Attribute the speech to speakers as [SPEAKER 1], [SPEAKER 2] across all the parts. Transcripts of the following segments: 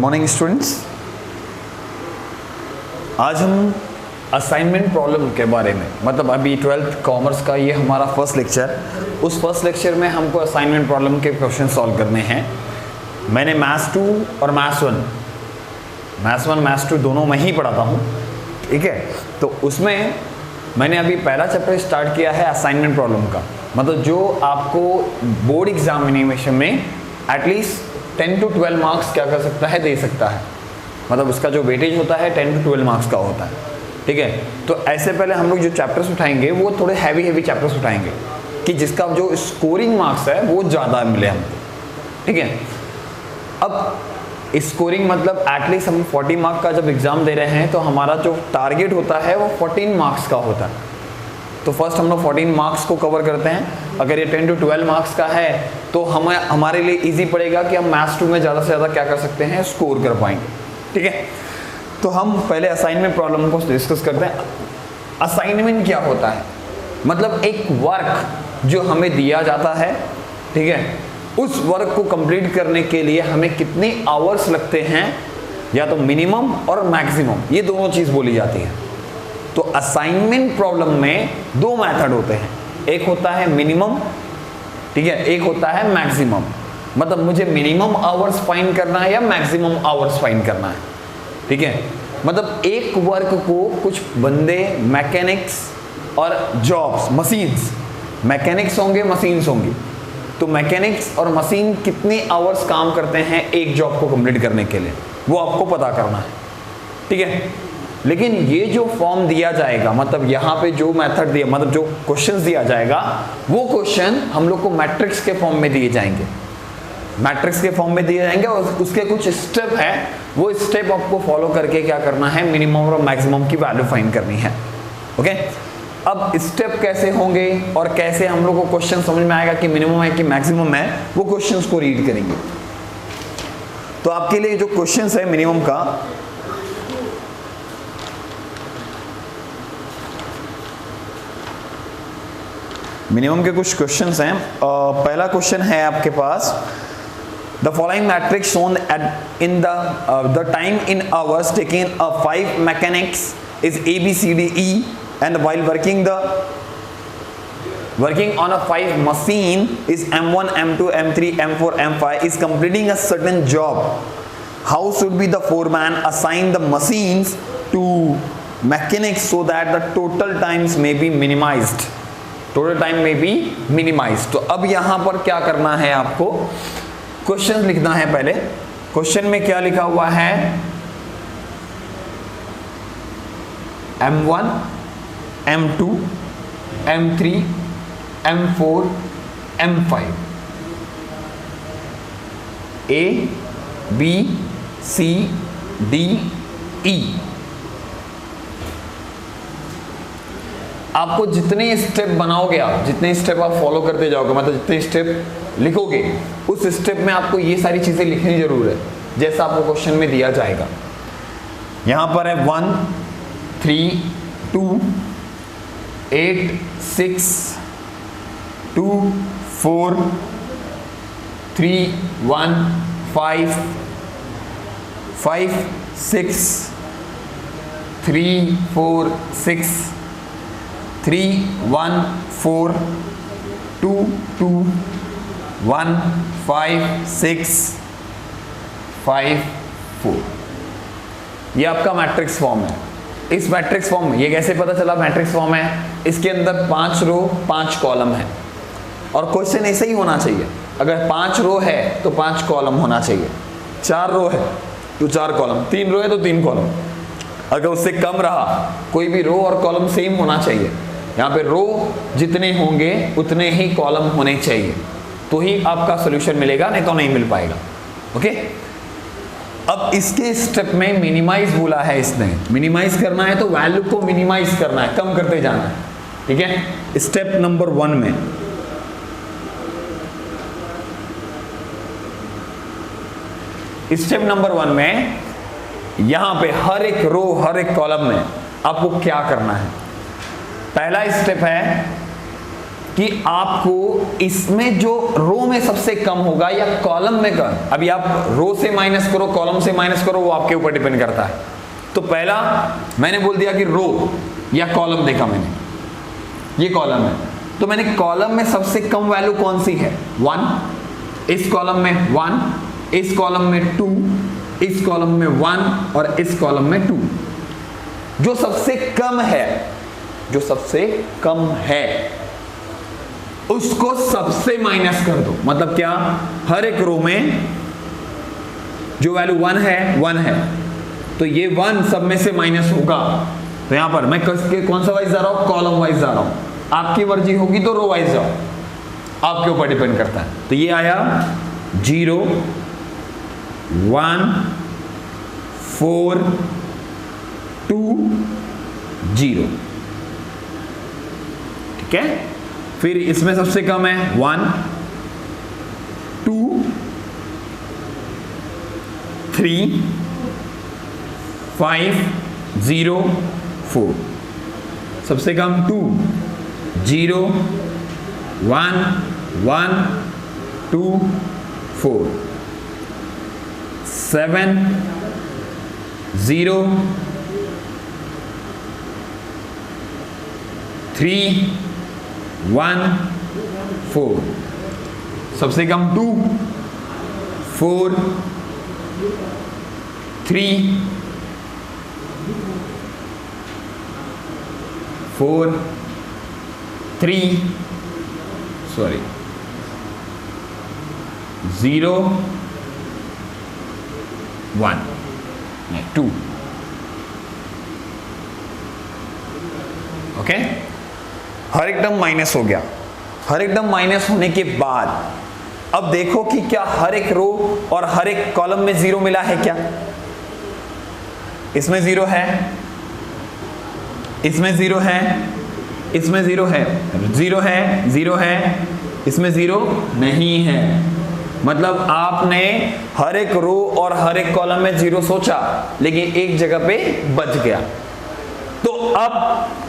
[SPEAKER 1] Morning students. आज हम assignment problem के बारे में, मतलब अभी 12th कॉमर्स का ये हमारा फर्स्ट लेक्चर, उस फर्स्ट लेक्चर में हमको असाइनमेंट प्रॉब्लम के क्वेश्चन सॉल्व करने हैं। मैंने मैथ्स 2 और मैथ्स 1 मैथ्स 2 दोनों में ही पढ़ाता हूँ, ठीक है। तो उसमें मैंने अभी पहला चैप्टर स्टार्ट किया है असाइनमेंट प्रॉब्लम का, मतलब जो आपको बोर्ड एग्जामिनेशन में एटलीस्ट 10 to 12 मार्क्स क्या कर सकता है, दे सकता है। मतलब उसका जो वेटेज होता है 10 to 12 मार्क्स का होता है, ठीक है। तो ऐसे पहले हम लोग जो चैप्टर्स उठाएंगे वो थोड़े हैवी चैप्टर्स उठाएंगे कि जिसका जो स्कोरिंग मार्क्स है वो ज़्यादा मिले हमको, ठीक है। अब स्कोरिंग मतलब एटलीस्ट हम 40 मार्क्स का जब एग्ज़ाम दे रहे हैं तो हमारा जो टारगेट होता है वो 14 मार्क्स का होता है। तो फर्स्ट हम लोग 14 मार्क्स को कवर करते हैं। अगर ये 10 to 12 मार्क्स का है तो हमारे लिए इजी पड़ेगा कि हम मैथ्स 2 में ज़्यादा से ज़्यादा क्या कर सकते हैं, स्कोर कर पाएंगे, ठीक है। तो हम पहले असाइनमेंट प्रॉब्लम को डिस्कस करते हैं। असाइनमेंट क्या होता है, मतलब एक वर्क जो हमें दिया जाता है, ठीक है, उस वर्क को कंप्लीट करने के लिए हमें कितने आवर्स लगते हैं, या तो मिनिमम और मैक्सिमम, ये दोनों चीज़ बोली जाती है। तो असाइनमेंट प्रॉब्लम में दो मेथड होते हैं, एक होता है मिनिमम, ठीक है, एक होता है मैक्सिमम। मतलब मुझे मिनिमम आवर्स फाइंड करना है या मैक्सिमम आवर्स फाइंड करना है, ठीक है। मतलब एक वर्क को कुछ बंदे मैकेनिक्स और जॉब्स, मशीन्स, मैकेनिक्स होंगे, मशीन्स होंगी, तो मैकेनिक्स और मशीन कितने आवर्स काम करते हैं एक जॉब को कंप्लीट करने के लिए, वो आपको पता करना है, ठीक है। लेकिन ये जो फॉर्म दिया जाएगा, मतलब यहाँ पे जो मेथड दिया, मतलब जो क्वेश्चंस दिया जाएगा, वो क्वेश्चन हम लोग को मैट्रिक्स के फॉर्म में दिए जाएंगे, मैट्रिक्स के फॉर्म में दिए जाएंगे। और उसके कुछ स्टेप हैं, वो स्टेप आपको फॉलो करके क्या करना है, मिनिमम और मैक्सिमम की वैल्यू फाइंड करनी है, ओके। अब स्टेप कैसे होंगे और कैसे हम लोग को क्वेश्चन समझ में आएगा कि मिनिमम है कि मैक्सिमम है, वो क्वेश्चंस को रीड करेंगे। तो आपके लिए जो क्वेश्चंस है मिनिमम का, मिनिमम के कुछ क्वेश्चंस हैं। पहला क्वेश्चन है आपके पास, the following matrix shown at in the time in hours taken a 5 mechanics is ABCDE and while working on a 5 machine is M1, M2, M3, M4, M5 is completing a certain job. How should be the foreman assign the machines to mechanics so that the total times may be minimized? Total time may be minimized. तो अब यहाँ पर क्या करना है, आपको question लिखना है। पहले क्वेश्चन में क्या लिखा हुआ है, M1, M2, M3, M4, M5, A, B, C, D, E। आपको जितने स्टेप बनाओगे, आप जितने स्टेप आप फॉलो करते जाओगे, मतलब जितने स्टेप लिखोगे, उस स्टेप में आपको ये सारी चीजें लिखनी जरूर है, जैसा आपको क्वेश्चन में दिया जाएगा। यहां पर है 1, 3, 2, 8, 6, 2, 4, 3, 1, 5, 5, 6, 3, 4, 6, 3, 1, 4, 2, 2, 1, 5, 6, 5, 4। ये आपका मैट्रिक्स फॉर्म है। इस मैट्रिक्स फॉर्म में, ये कैसे पता चला मैट्रिक्स फॉर्म है, इसके अंदर 5 रो 5 कॉलम है, और क्वेश्चन ऐसे ही होना चाहिए। अगर 5 रो है तो 5 कॉलम होना चाहिए, 4 रो है तो 4 कॉलम, 3 रो है तो 3 कॉलम। अगर उससे कम रहा, कोई भी रो और कॉलम सेम होना चाहिए। यहाँ पे रो जितने होंगे उतने ही कॉलम होने चाहिए, तो ही आपका सोल्यूशन मिलेगा, नहीं तो नहीं मिल पाएगा, ओके। अब इसके स्टेप में मिनिमाइज बोला है, इसने मिनिमाइज करना है तो वैल्यू को मिनिमाइज करना है, कम करते जाना है, ठीक है। स्टेप नंबर 1 में स्टेप नंबर 1 में यहां पे हर एक रो, हर एक कॉलम में आपको क्या करना है। पहला स्टेप है कि आपको इसमें जो रो में सबसे कम होगा या कॉलम में कम, अभी आप रो से माइनस करो कॉलम से माइनस करो, वो आपके ऊपर डिपेंड करता है। तो पहला मैंने बोल दिया कि रो या कॉलम देखा मैंने, ये कॉलम है, तो मैंने कॉलम में सबसे कम वैल्यू कौन सी है 1, इस कॉलम में 1, इस कॉलम में 2, इस कॉलम में 1 और इस कॉलम में 2। जो सबसे कम है, जो सबसे कम है उसको सबसे माइनस कर दो। मतलब क्या, हर एक रो में जो वैल्यू 1 है तो ये 1 सब में से माइनस होगा। तो यहां पर मैं कौन सा वाइज जा रहा हूं, कॉलम वाइज जा रहा हूं। आपकी मर्जी होगी तो रो वाइज जाओ, आपके ऊपर डिपेंड करता है। तो ये आया 0 1 4 2 0, ठीक है। फिर इसमें सबसे कम है 1 2 3 5 0 4, सबसे कम 2 0 1 1 2 4 7 0 3 1 4, सबसे कम 2 4 3 4 3 0 1 2। ओके, हर एक टर्म माइनस हो गया। हर एक टर्म माइनस होने के बाद अब देखो कि क्या हर एक रो और हर एक कॉलम में 0 मिला है क्या। इसमें 0 है, इसमें 0 है, इसमें 0 है, 0 है, 0 है, इसमें 0 नहीं है। मतलब आपने हर एक रो और हर एक कॉलम में 0 सोचा, लेकिन एक जगह पे बच गया। तो अब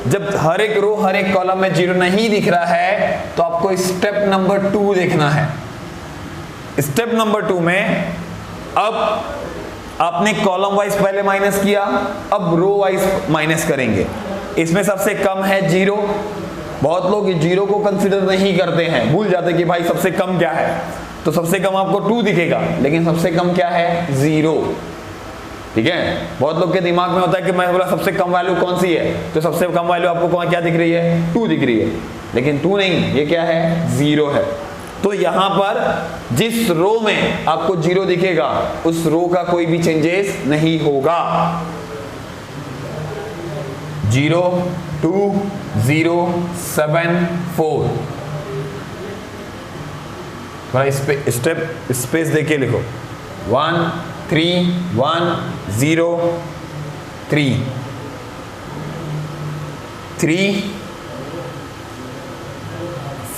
[SPEAKER 1] जब हर एक रो हर एक कॉलम में 0 नहीं दिख रहा है, तो आपको स्टेप नंबर 2 देखना है। स्टेप नंबर 2 में अब आपने कॉलम वाइज पहले माइनस किया, अब रो वाइज माइनस करेंगे। इसमें सबसे कम है 0। बहुत लोग 0 को कंसीडर नहीं करते हैं, भूल जाते कि भाई सबसे कम क्या है। तो सबसे कम आपको 2 दिखेगा, लेकिन सबसे कम क्या है 0, ठीक है। बहुत लोग के दिमाग में होता है कि मैं बोला सबसे कम वैल्यू कौन सी है, तो सबसे कम वैल्यू आपको क्या दिख रही है 2 दिख रही है, लेकिन 2 नहीं, ये क्या है 0 है। तो यहां पर जिस रो में आपको 0 दिखेगा उस रो का कोई भी चेंजेस नहीं होगा। 0 2 0 7 4, थोड़ा स्टेप स्पेस देके लिखो। 1 3 1 0 3 3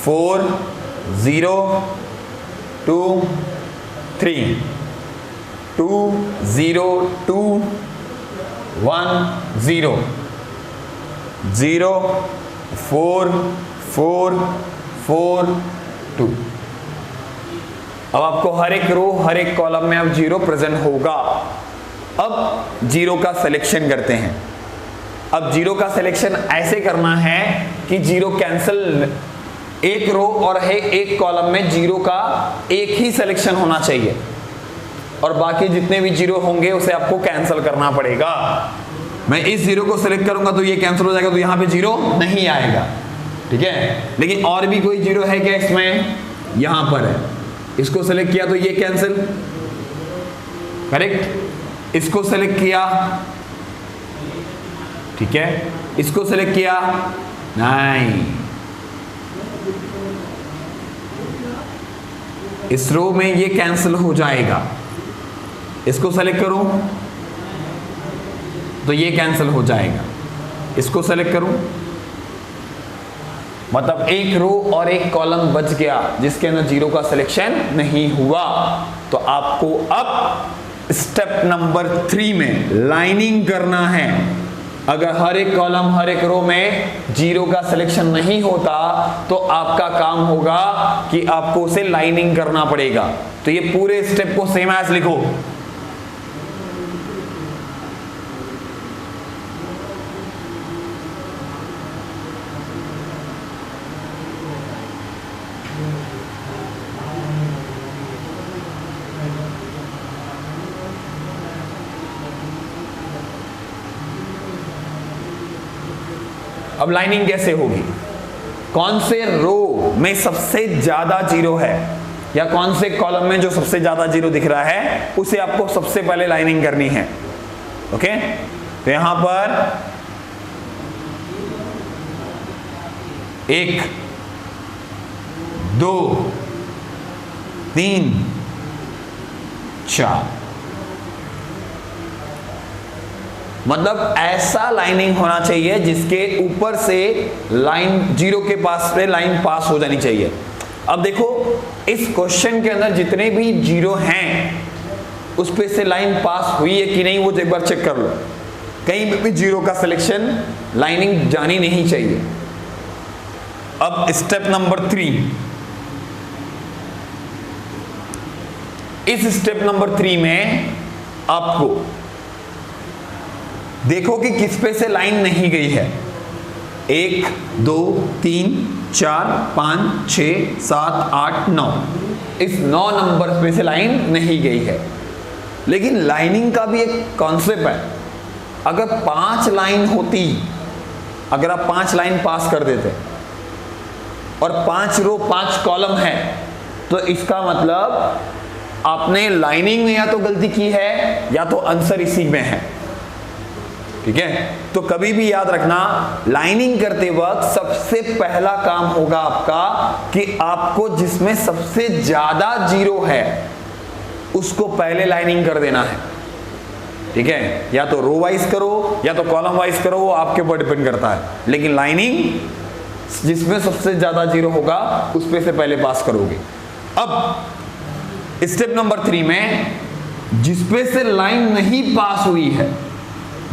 [SPEAKER 1] 4 0 2 3 2 0 2 1 0 0 4 4 4 2। अब आपको हर एक रो हर एक कॉलम में अब 0 प्रेजेंट होगा। अब 0 का सिलेक्शन करते हैं। अब 0 का सिलेक्शन ऐसे करना है कि 0 कैंसिल, एक रो और है एक कॉलम में 0 का एक ही सिलेक्शन होना चाहिए और बाकी जितने भी 0 होंगे उसे आपको कैंसिल करना पड़ेगा। मैं इस 0 को सिलेक्ट करूंगा तो ये कैंसिल हो जाएगा, तो यहां पे 0 नहीं आएगा, ठीक है। लेकिन और भी कोई 0 है क्या इसमें, यहां पर है, इसको सेलेक्ट किया तो ये कैंसिल, करेक्ट। इसको सेलेक्ट किया, ठीक है, इसको सेलेक्ट किया, नहीं, इस रो में ये कैंसिल हो जाएगा। इसको सेलेक्ट करूं तो ये कैंसिल हो जाएगा, इसको सेलेक्ट करूं, मतलब एक रो और एक कॉलम बच गया जिसके अंदर 0 का सिलेक्शन नहीं हुआ। तो आपको अब स्टेप नंबर 3 में लाइनिंग करना है। अगर हर एक कॉलम हर एक रो में जीरो का सिलेक्शन नहीं होता तो आपका काम होगा कि आपको उसे लाइनिंग करना पड़ेगा। तो ये पूरे स्टेप को सेम एज लिखो। अब लाइनिंग कैसे होगी? कौन से रो में सबसे ज्यादा जीरो है या कौन से कॉलम में जो सबसे ज्यादा जीरो दिख रहा है उसे आपको सबसे पहले लाइनिंग करनी है। ओके, तो यहां पर 1 2 3 4, मतलब ऐसा लाइनिंग होना चाहिए जिसके ऊपर से लाइन जीरो के पास पे लाइन पास हो जानी चाहिए। अब देखो इस क्वेश्चन के अंदर जितने भी जीरो हैं उस पे से लाइन पास हुई है कि नहीं वो एक बार चेक कर लो। कहीं पे भी जीरो का सिलेक्शन लाइनिंग जानी नहीं चाहिए। अब स्टेप नंबर 3, इस स्टेप नंबर 3 में आपको देखो कि किस पे से लाइन नहीं गई है। 1 2 3 4 5 6 7 8 9, इस 9 नंबर पे से लाइन नहीं गई है। लेकिन लाइनिंग का भी एक कॉन्सेप्ट है। अगर 5 लाइन होती, अगर आप 5 लाइन पास कर देते और 5 रो 5 कॉलम है तो इसका मतलब आपने लाइनिंग में या तो गलती की है या तो आंसर इसी में है। ठीक है, तो कभी भी याद रखना लाइनिंग करते वक्त सबसे पहला काम होगा आपका कि आपको जिसमें सबसे ज्यादा जीरो है उसको पहले लाइनिंग कर देना है। ठीक है, या तो रो वाइज करो या तो कॉलम वाइज करो, वो आपके ऊपर डिपेंड करता है। लेकिन लाइनिंग जिसमें सबसे ज्यादा जीरो होगा उस पे से पहले पास करोगे। अब स्टेप नंबर 3 में जिसपे से लाइन नहीं पास हुई है,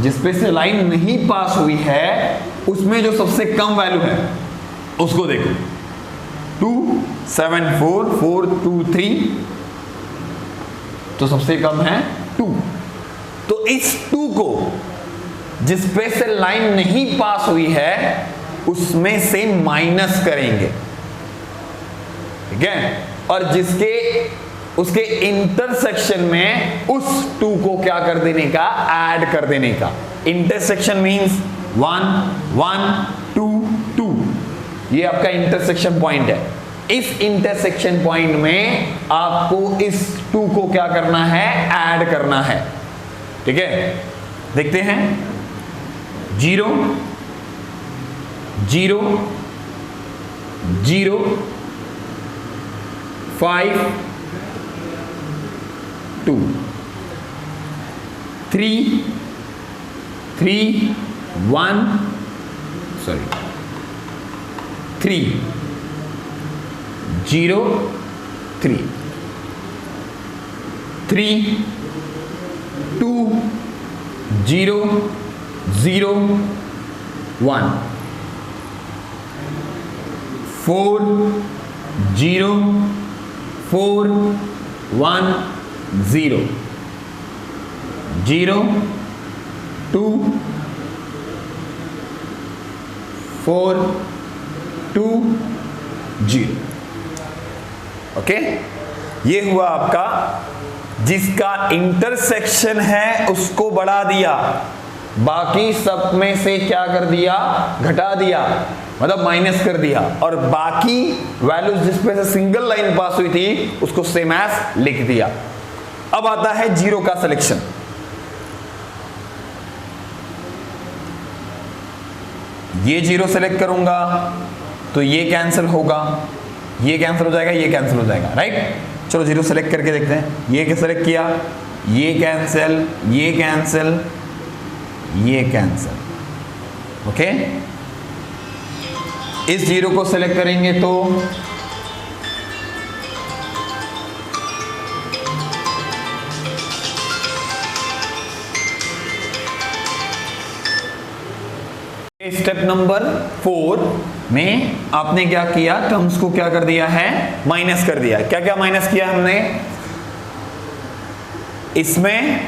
[SPEAKER 1] जिसपे से लाइन नहीं पास हुई है उसमें जो सबसे कम वैल्यू है उसको देखो। 2 7 4 4 2 3, तो सबसे कम है 2। तो इस 2 को जिसपे से लाइन नहीं पास हुई है उसमें से माइनस करेंगे। ठीक है, और जिसके उसके इंटरसेक्शन में उस 2 को क्या कर देने का, ऐड कर देने का। इंटरसेक्शन मींस 1 1 2 2, ये आपका इंटरसेक्शन पॉइंट है। इस इंटरसेक्शन पॉइंट में आपको इस 2 को क्या करना है, ऐड करना है। ठीक है, देखते हैं 0 0 0 5 2 3 3 1 sorry 3 0 3 3 2 0 0 1 4 0 4 1 0 0 2 4 2 0। ओके, ये हुआ आपका जिसका इंटरसेक्शन है उसको बढ़ा दिया, बाकी सब में से क्या कर दिया, घटा दिया, मतलब माइनस कर दिया, और बाकी वैल्यूज जिसपे से सिंगल लाइन पास हुई थी उसको सेम एज लिख दिया। अब आता है जीरो का सिलेक्शन। ये जीरो सेलेक्ट करूंगा तो ये कैंसिल होगा, ये कैंसिल हो जाएगा, ये कैंसिल हो जाएगा, राइट। चलो जीरो सेलेक्ट करके देखते हैं। ये क्या सेलेक्ट किया, ये कैंसिल, ये कैंसिल, ये कैंसिल। ओके, इस जीरो को सेलेक्ट करेंगे तो स्टेप नंबर 4 में आपने क्या किया, टर्म्स को क्या कर दिया है, माइनस कर दिया। क्या क्या माइनस किया हमने, इसमें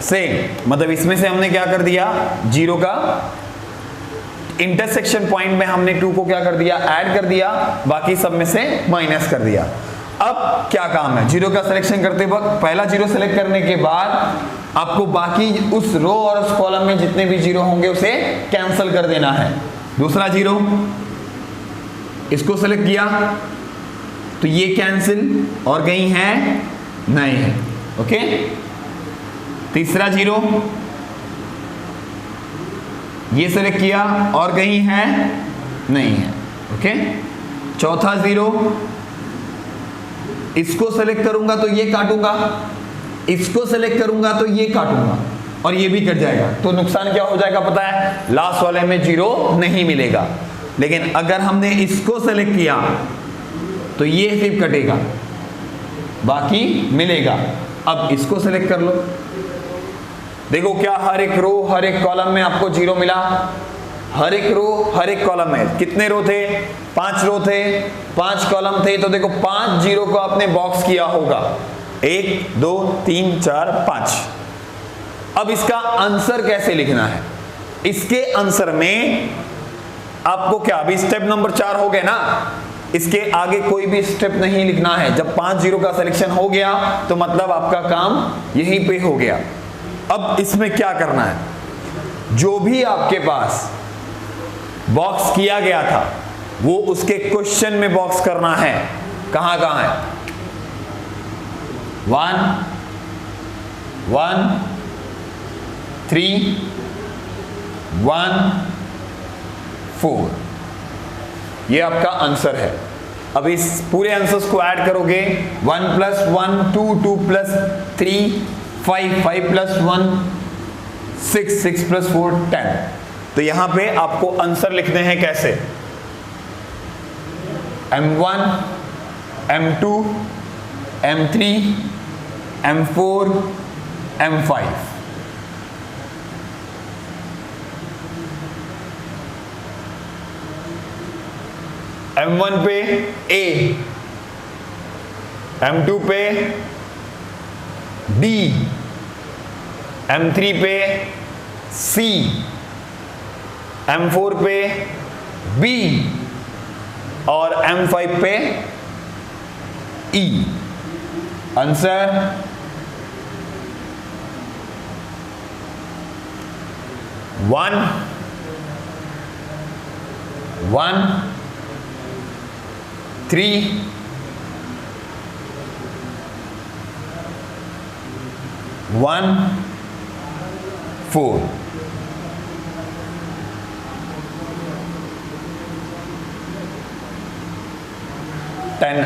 [SPEAKER 1] से मतलब इसमें से हमने क्या कर दिया, जीरो का इंटरसेक्शन पॉइंट में हमने 2 को क्या कर दिया, ऐड कर दिया, बाकी सब में से माइनस कर दिया। अब क्या काम है, जीरो का सिलेक्शन करते वक्त पहला जीरो सेलेक्ट करने के बाद आपको बाकी उस रो और उस कॉलम में जितने भी जीरो होंगे उसे कैंसिल कर देना है। दूसरा जीरो इसको सेलेक्ट किया तो ये कैंसिल और कहीं है नहीं है, ओके। तीसरा जीरो ये सेलेक्ट किया और कहीं है नहीं है, ओके। चौथा जीरो इसको सेलेक्ट करूंगा तो ये काटूंगा, इसको सेलेक्ट करूंगा तो ये काटूंगा और ये भी कट जाएगा, तो नुकसान क्या हो जाएगा पता है, लास्ट वाले में जीरो नहीं मिलेगा। लेकिन अगर हमने इसको सेलेक्ट किया तो ये सिर्फ कटेगा, बाकी मिलेगा। अब इसको सेलेक्ट कर लो, देखो क्या हर एक रो हर एक कॉलम में आपको जीरो मिला। हर एक रो हर एक कॉलम में कितने रो थे, 5 रो थे, 5 कॉलम थे, तो देखो 5 जीरो को आपने बॉक्स किया होगा, 1 2 3 4 5। अब इसका आंसर कैसे लिखना है, इसके आंसर में आपको क्या, अभी स्टेप नंबर 4 हो गए ना, इसके आगे कोई भी स्टेप नहीं लिखना है। जब 5 जीरो का सिलेक्शन हो गया तो मतलब आपका काम यहीं पे हो गया। अब इसमें क्या करना है, जो भी आपके पास बॉक्स किया गया था वो उसके क्वेश्चन में बॉक्स करना है। कहां कहां है, 1 1 3 1 4, ये आपका आंसर है। अब इस पूरे आंसर्स को ऐड करोगे, 1 + 1 2 2 + 3 5 5 + 1 6 6 + 4 10। तो यहां पे आपको आंसर लिखने हैं कैसे, M1 M2 M3 M4 M5। M1 पे A, M2 पे D, M3 पे C, M4 पे B और M5 पे E। Answer one 1 3 1 4।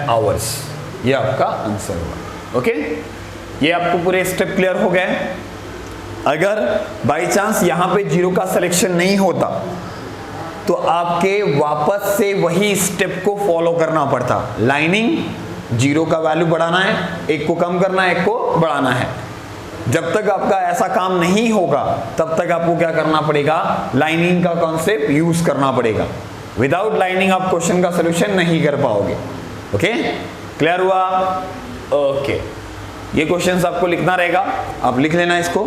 [SPEAKER 1] आवर्स, ये आपका आंसर हुआ, ओके। ये आपको पूरे स्टेप क्लियर हो गए। अगर बाई चांस यहां पे जीरो का सिलेक्शन नहीं होता तो आपके वापस से वही स्टेप को फॉलो करना पड़ता। लाइनिंग, जीरो का वैल्यू बढ़ाना है, एक को कम करना है, एक को बढ़ाना है। जब तक आपका ऐसा काम नहीं होगा तब तक आपको क्या करना पड़ेगा, लाइनिंग का कॉन्सेप्ट यूज करना पड़ेगा। विदाउट लाइनिंग आप क्वेश्चन का सोल्यूशन नहीं कर पाओगे, ओके। क्लियर हुआ, ओके। ये क्वेश्चंस आपको लिखना रहेगा, आप लिख लेना, इसको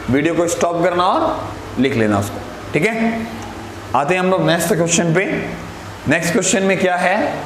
[SPEAKER 1] वीडियो को स्टॉप करना और लिख लेना उसको, ठीक है। आते हैं हम लोग नेक्स्ट क्वेश्चन पे। नेक्स्ट क्वेश्चन में क्या है,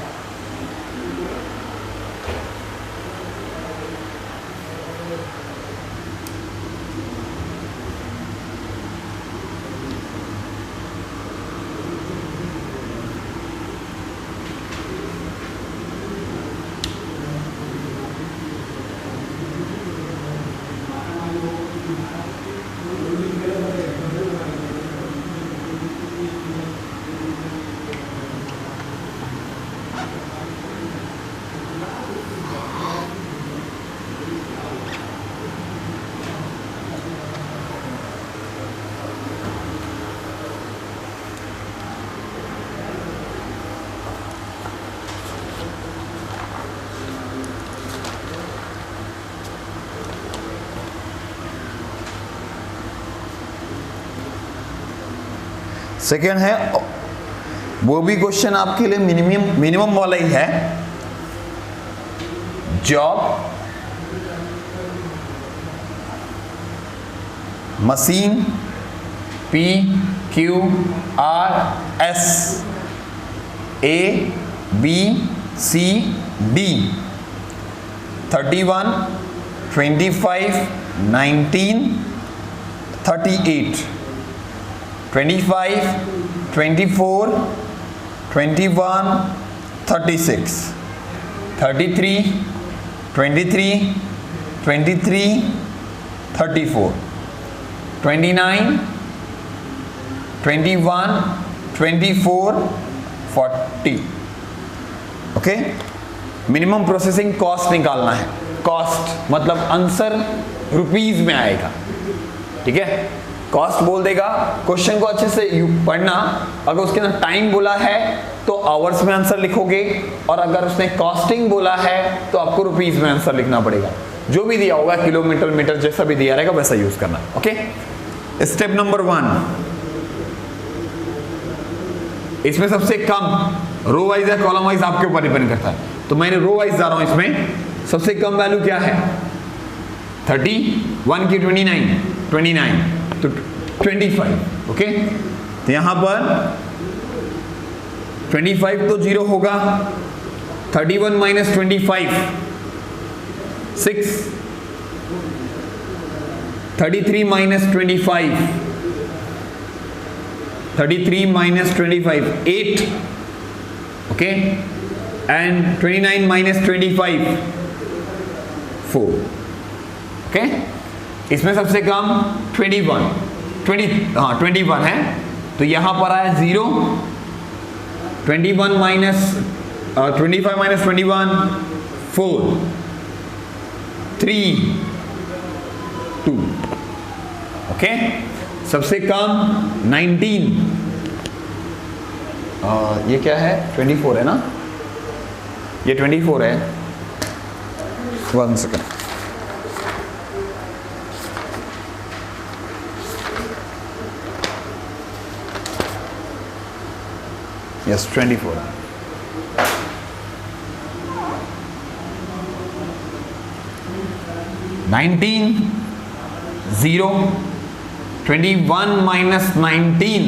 [SPEAKER 1] सेकेंड है, वो भी क्वेश्चन आपके लिए मिनिमम वाला ही है, job machine PQRS ABCD 31 25 19 38 25 24 21 36 33 23 23 34 29 21 24 40। Okay, minimum processing cost निकालना है। कॉस्ट मतलब आंसर रुपीज में आएगा, ठीक है। कॉस्ट बोल देगा, क्वेश्चन को अच्छे से पढ़ना, अगर उसके अंदर टाइम बोला है तो आवर्स में आंसर लिखोगे, और अगर उसने कॉस्टिंग बोला है तो आपको रुपीज में आंसर लिखना पड़ेगा। जो भी दिया होगा, किलोमीटर मीटर जैसा भी दिया रहेगा वैसा यूज करना। ओके, स्टेप नंबर 1, इसमें सबसे कम रो वाइज या कॉलम वाइज आपके ऊपर डिपेंड करता है, तो मैंने रो वाइज जा रहा हूं। इसमें सबसे कम वैल्यू क्या है? 31 की 29 तो 25। ओके, तो यहां पर 25 तो 0 होगा, 31 minus 25 6, 33 minus 25 33 minus 25 8, okay, and 29 minus 25 4, okay। इसमें सबसे कम 21 है, तो यहां पर आया 0, 21 माइनस 25 माइनस 21 4 3 2, ओके। सबसे कम 19, ये क्या है? 24 है ना, ये 24 है। 1 सेकेंड, यस 24 है। 19 0, 21 माइनस 19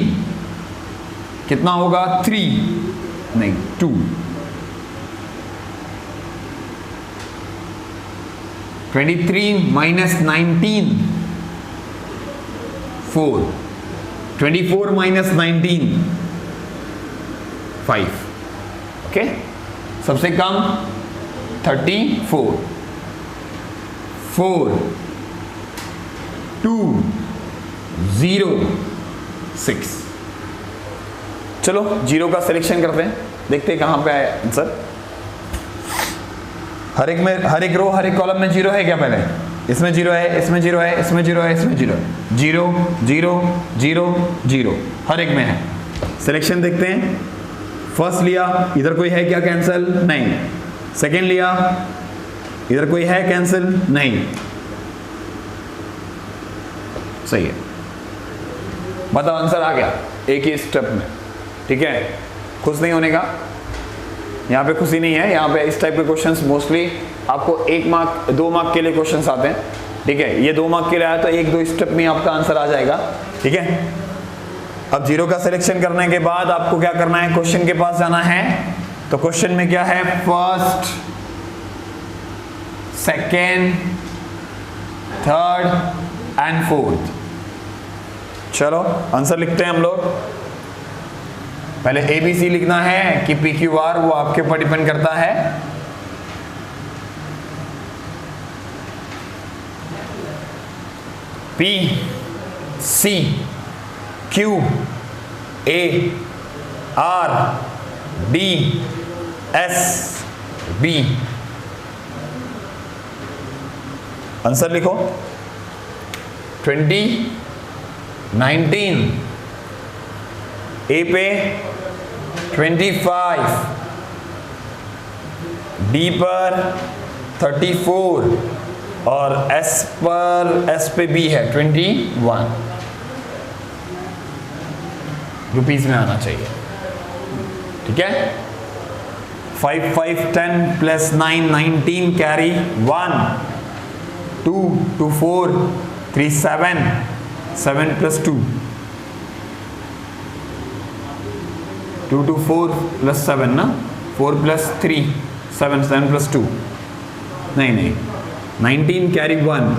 [SPEAKER 1] कितना होगा? 3 नहीं 2, 23 माइनस 19 4, 24 माइनस 19 5, ओके। सबसे कम 34 4 2 0 6। चलो 0 का सिलेक्शन करते हैं, देखते हैं कहां पे आया आंसर। हर एक रो हर एक कॉलम में 0 है क्या? पहले इसमें 0 है, इसमें 0 है, इसमें 0 है, इसमें 0 है, 0 0 0 0 हर एक में है। सिलेक्शन देखते हैं। फर्स्ट लिया, इधर कोई है क्या कैंसिल? नहीं। सेकेंड लिया, इधर कोई है कैंसिल? नहीं। सही है, बताओ आंसर आ गया एक ही स्टेप में, ठीक है। खुश नहीं होने का, यहाँ पे खुशी नहीं है। यहाँ पे इस टाइप के क्वेश्चंस मोस्टली आपको 1 मार्क 2 मार्क के लिए क्वेश्चंस आते हैं, ठीक है। ये 2 मार्क के लिए आया तो 1-2 स्टेप में आपका आंसर आ जाएगा, ठीक है। अब 0 का सिलेक्शन करने के बाद आपको क्या करना है? क्वेश्चन के पास जाना है। तो क्वेश्चन में क्या है? First, second, third and fourth. चलो आंसर लिखते हैं हम लोग। पहले ABC लिखना है कि PQR वो आपके ऊपर डिपेंड करता है। P C Q A R D S B। Answer लिखो। 20 19 A पे 25, D पर 34 और S पे B है 21। रुपीस में आना चाहिए। ठीक है, 5 5 10 प्लस 9 19 कैरी 1 2 2 4 3 7 7 प्लस 2 2 2 4 प्लस 7 ना, 4 प्लस 3 7 7 प्लस 2 नहीं 19 कैरी 1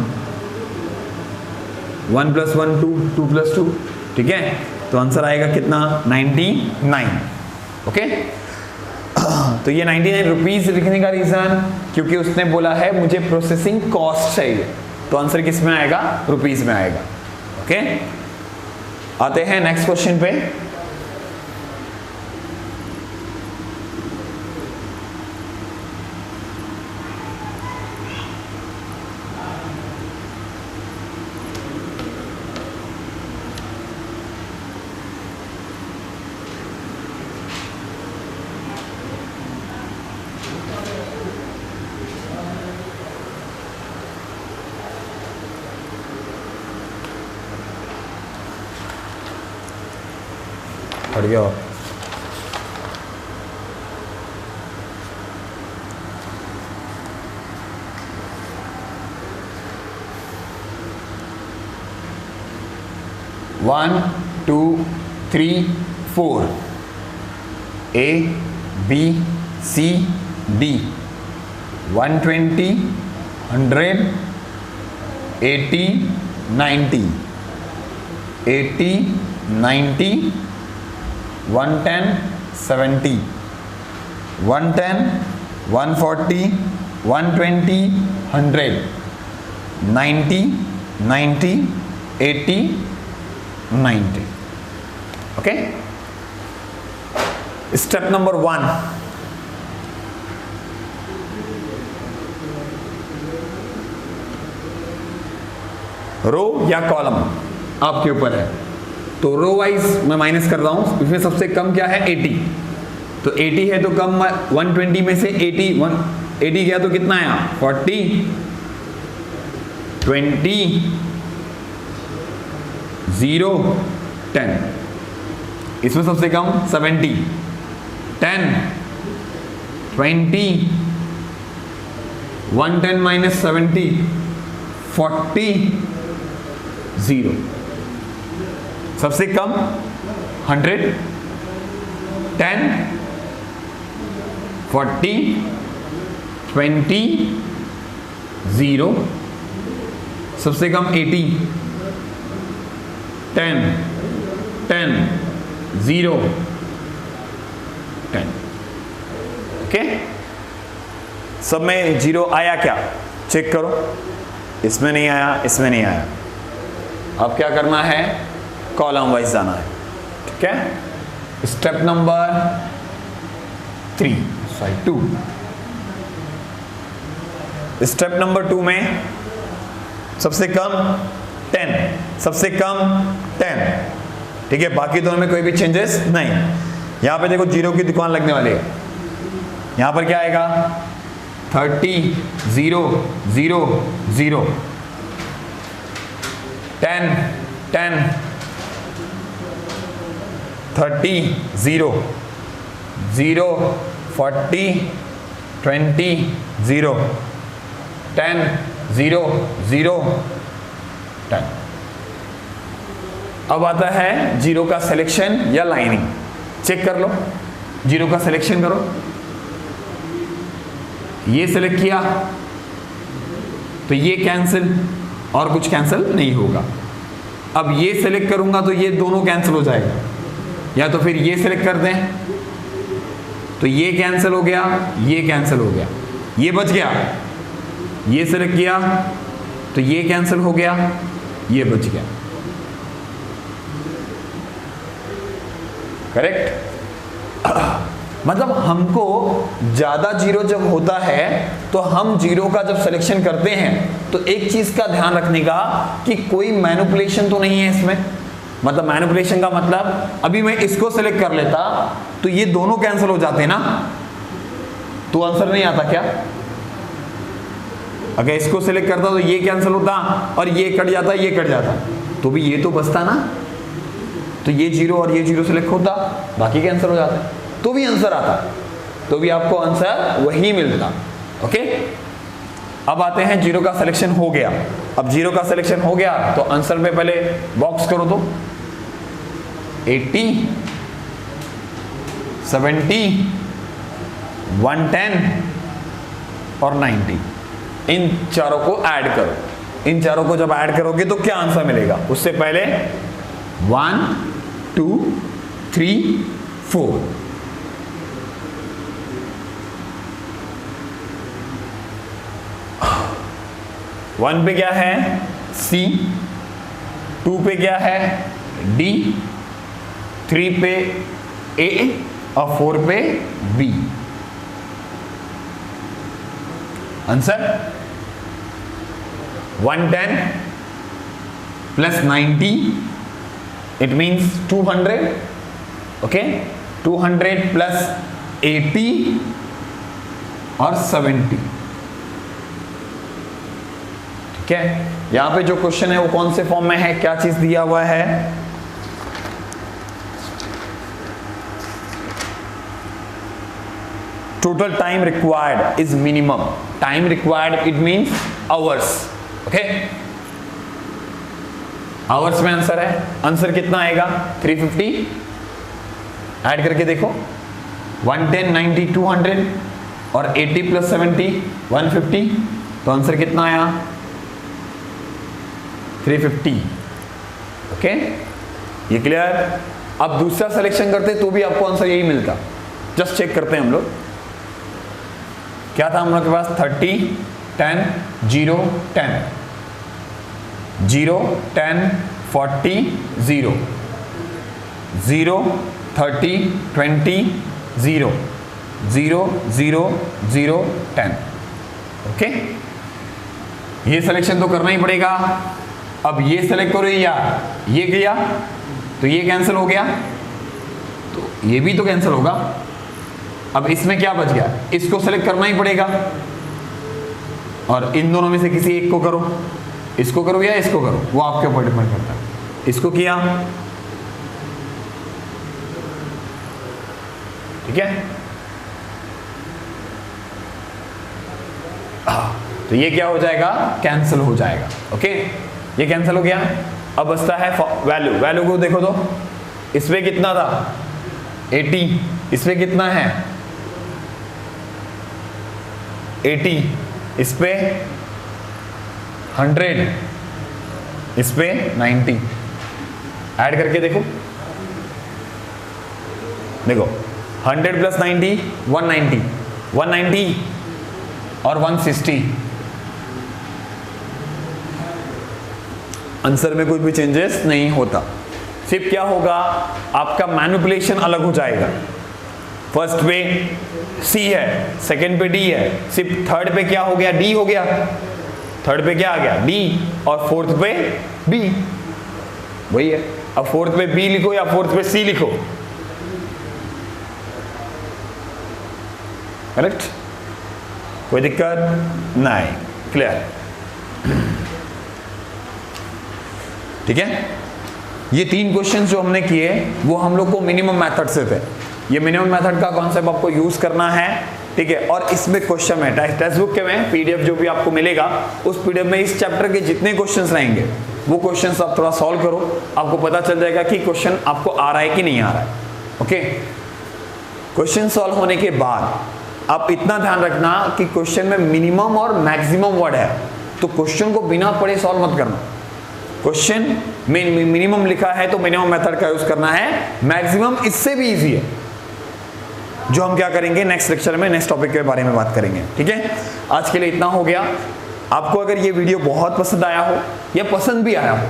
[SPEAKER 1] 1 प्लस 1 2 2 प्लस 2। ठीक है, तो आंसर आएगा कितना 99। ओके, तो ये 99 रुपीज लिखने का रीजन क्योंकि उसने बोला है मुझे प्रोसेसिंग कॉस्ट चाहिए, तो आंसर किस में आएगा, रुपीज में आएगा। ओके, आते हैं नेक्स्ट क्वेश्चन पे। हट गया। One two three 4 A B C D 120 100 80 90 80 90 110 70 110 140 120 100 90 90 80 90। Okay, step number 1, रो या कॉलम आपके ऊपर है, तो रो वाइज मैं माइनस कर रहा हूं। इसमें सबसे कम क्या है 80, तो 80 है तो कम 120 में से 80 गया तो कितना आया 40 20 0 10। इसमें सबसे कम 70 10 20 110 माइनस 70 40 0। सबसे कम 100 10 40 20 0। सबसे कम 80 10 10 0 10। ओके, सब में 0 आया क्या चेक करो, इसमें नहीं आया, इसमें नहीं आया। अब क्या करना है, कॉलम वाइज जाना है। ठीक है, स्टेप नंबर 2। स्टेप नंबर 2 में सबसे कम 10, सबसे कम 10। ठीक है, बाकी दोनों में कोई भी चेंजेस नहीं। यहां पे देखो 0 की दुकान लगने वाली है, यहां पर क्या आएगा 30 0 0 0 10 10 30 0 0 40 20 0 10 0 0 10। अब आता है 0 का सिलेक्शन या लाइनिंग। चेक कर लो, 0 का सिलेक्शन करो, ये सिलेक्ट किया तो ये कैंसिल और कुछ कैंसिल नहीं होगा। अब ये सिलेक्ट करूंगा तो ये दोनों कैंसिल हो जाएगा, या तो फिर ये सिलेक्ट कर दें तो ये कैंसिल हो गया, ये कैंसिल हो गया, ये बच गया। ये सिलेक्ट किया तो ये कैंसिल हो गया, ये बच गया। करेक्ट। मतलब हमको ज्यादा 0 जब होता है तो हम 0 का जब सिलेक्शन करते हैं तो एक चीज का ध्यान रखने का कि कोई मैनिपुलेशन तो नहीं है इसमें। मतलब मैनिपुलेशन का मतलब अभी मैं इसको सिलेक्ट कर लेता तो ये दोनों कैंसिल हो जाते ना, तो आंसर नहीं आता क्या। अगर इसको सिलेक्ट करता तो ये कैंसिल होता और ये कट जाता, ये कट जाता, तो भी ये तो बचता ना। तो ये 0 और ये 0 सेलेक्ट होता, बाकी के आंसर हो जाते, तो भी आंसर आता, तो भी आपको आंसर वही मिलता। ओके, अब आते हैं 0 का सिलेक्शन हो गया। अब 0 का सिलेक्शन हो गया तो आंसर में पहले बॉक्स करो तो 80, 70, 110 और 90, इन चारों को ऐड करो। इन चारों को जब ऐड करोगे तो क्या आंसर मिलेगा? उससे पहले 1 2 3 4, वन पे क्या है? C, 2 पे क्या है? D, 3 पे A और 4 पे B। Answer 110 plus 90 it means 200। Okay, 200 plus 80 और 70। ठीक है, यहां पे जो क्वेश्चन है वो कौन से फॉर्म में है, क्या चीज दिया हुआ है? Total time required is minimum. Time required it means hours. Okay, hours में आंसर है। आंसर कितना आएगा? 350। ऐड करके देखो, 110 90 200 और 80 प्लस 70 150, तो आंसर कितना आया? 350। ओके, ये क्लियर? अब दूसरा सिलेक्शन करते तो भी आपको आंसर यही मिलता। जस्ट चेक करते हैं हम लोग, क्या था हम लोग के पास? 30 10 0 10 0 10 40 0 0 30 20 0 0 0 0 10। ओके, ये सिलेक्शन तो करना ही पड़ेगा। अब ये सेलेक्ट करो यार, ये किया तो ये कैंसिल हो गया, तो ये भी तो कैंसिल होगा। अब इसमें क्या बच गया? इसको सेलेक्ट करना ही पड़ेगा, और इन दोनों में से किसी एक को करो। इसको करो या इसको करो, वो आपके ऊपर डिपेंड करता है। इसको किया, ठीक है, तो ये क्या हो जाएगा? कैंसिल हो जाएगा। ओके, ये कैंसिल हो गया। अब बचता है वैल्यू। वैल्यू को देखो तो, इसमें कितना था? 80, इसमें कितना है? 80, इस पे 100, इस पे 90। ऐड करके देखो, देखो 100 प्लस 90 190, 190 और 160। आंसर में कोई भी चेंजेस नहीं होता। सिर्फ क्या होगा, आपका मैनिपुलेशन अलग हो जाएगा। फर्स्ट पे C है, सेकंड पे D है, सिर्फ थर्ड पे क्या हो गया? D हो गया। थर्ड पे क्या आ गया? D, और फोर्थ पे B, वही है। अब फोर्थ पे B लिखो या फोर्थ पे C लिखो, करेक्ट, कोई दिक्कत नहीं। क्लियर? ठीक है, ये 3 क्वेश्चन जो हमने किए वो हम लोग को मिनिमम मेथड से थे। ये मिनिमम मेथड का कॉन्सेप्ट आपको यूज करना है, ठीक है। और इसमें क्वेश्चन में टेक्स्ट बुक के में पीडीएफ जो भी आपको मिलेगा, उस पीडीएफ में इस चैप्टर के जितने क्वेश्चंस रहेंगे वो क्वेश्चंस आप थोड़ा सॉल्व करो, आपको पता चल जाएगा कि क्वेश्चन आपको आ रहा है कि नहीं आ रहा है। ओके, क्वेश्चन सॉल्व होने के बाद आप इतना ध्यान रखना कि क्वेश्चन में मिनिमम और मैक्सिमम वर्ड है, तो क्वेश्चन को बिना पढ़े सॉल्व मत करना। क्वेश्चन में मिनिमम लिखा है तो मिनिमम मेथड का यूज करना है, मैक्सिमम इससे भी इजी है, जो हम क्या करेंगे नेक्स्ट लेक्चर में, नेक्स्ट टॉपिक के बारे में बात करेंगे। ठीक है, आज के लिए इतना हो गया। आपको अगर ये वीडियो बहुत पसंद आया हो या पसंद भी आया हो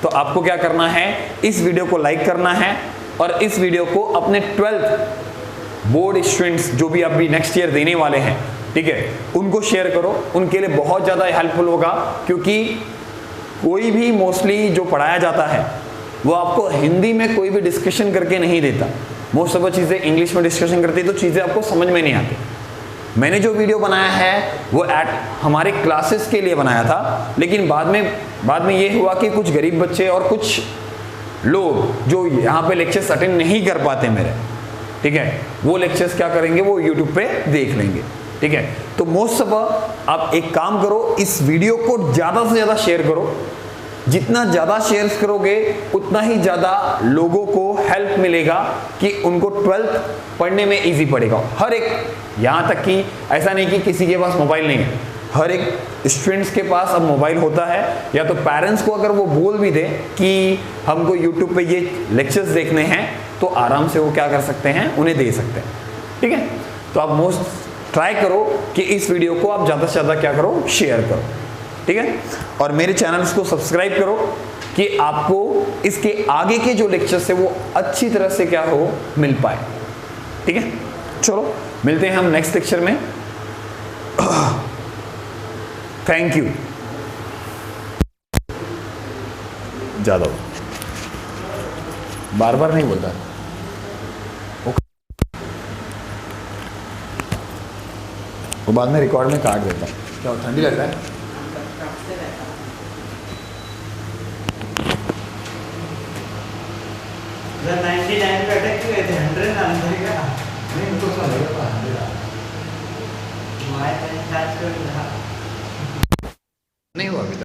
[SPEAKER 1] तो आपको क्या करना है, इस वीडियो को लाइक करना है और इस वीडियो को अपने 12th बोर्ड स्टूडेंट्स जो भी अभी नेक्स्ट ईयर देने वाले हैं, ठीक है, उनको शेयर करो। उनके लिए बहुत ज़्यादा हेल्पफुल होगा, क्योंकि कोई भी मोस्टली जो पढ़ाया जाता है वो आपको हिंदी में कोई भी डिस्कशन करके नहीं देता। मोस्ट ऑफ चीज़ें इंग्लिश में डिस्कशन करती है, तो चीज़ें आपको समझ में नहीं आती। मैंने जो वीडियो बनाया है वो हमारे क्लासेस के लिए बनाया था, लेकिन बाद में ये हुआ कि कुछ गरीब बच्चे और कुछ लोग जो यहाँ पे लेक्चर्स अटेंड नहीं कर पाते मेरे, ठीक है, वो लेक्चर्स क्या करेंगे, वो यूट्यूब पे देख लेंगे, ठीक है। तो मोस्ट ऑफ आप एक काम करो, इस वीडियो को ज्यादा से ज्यादा शेयर करो। जितना ज्यादा शेयर करोगे उतना ही ज्यादा लोगों को हेल्प मिलेगा कि उनको 12th पढ़ने में इजी पड़ेगा। हर एक, यहां तक कि ऐसा नहीं कि किसी के पास मोबाइल नहीं है, हर एक स्टूडेंट्स के पास अब मोबाइल होता है, या तो पेरेंट्स को अगर वो बोल भी दे कि हमको यूट्यूब पे ये लेक्चर्स देखने हैं, तो आराम से वो क्या कर सकते हैं, उन्हें दे सकते हैं, ठीक है। तो आप मोस्ट ट्राई करो कि इस वीडियो को आप ज़्यादा से ज़्यादा क्या करो, शेयर करो, ठीक है। और मेरे चैनल्स को सब्सक्राइब करो कि आपको इसके आगे के जो लेक्चर्स है वो अच्छी तरह से क्या हो, मिल पाए, ठीक है। चलो मिलते हैं हम नेक्स्ट लेक्चर में। Thank you. ज़्यादा बार बार नहीं बोलता, वो बाद में रिकॉर्ड में काट देता है। क्या ठंडी लग रहा है?
[SPEAKER 2] जब 99 पे अटैक हुए थे 100 नाम था नहीं मुझको ऐसा लगा था 100 तुम्हारे चार्ज कर नहीं हुआ अभी तक।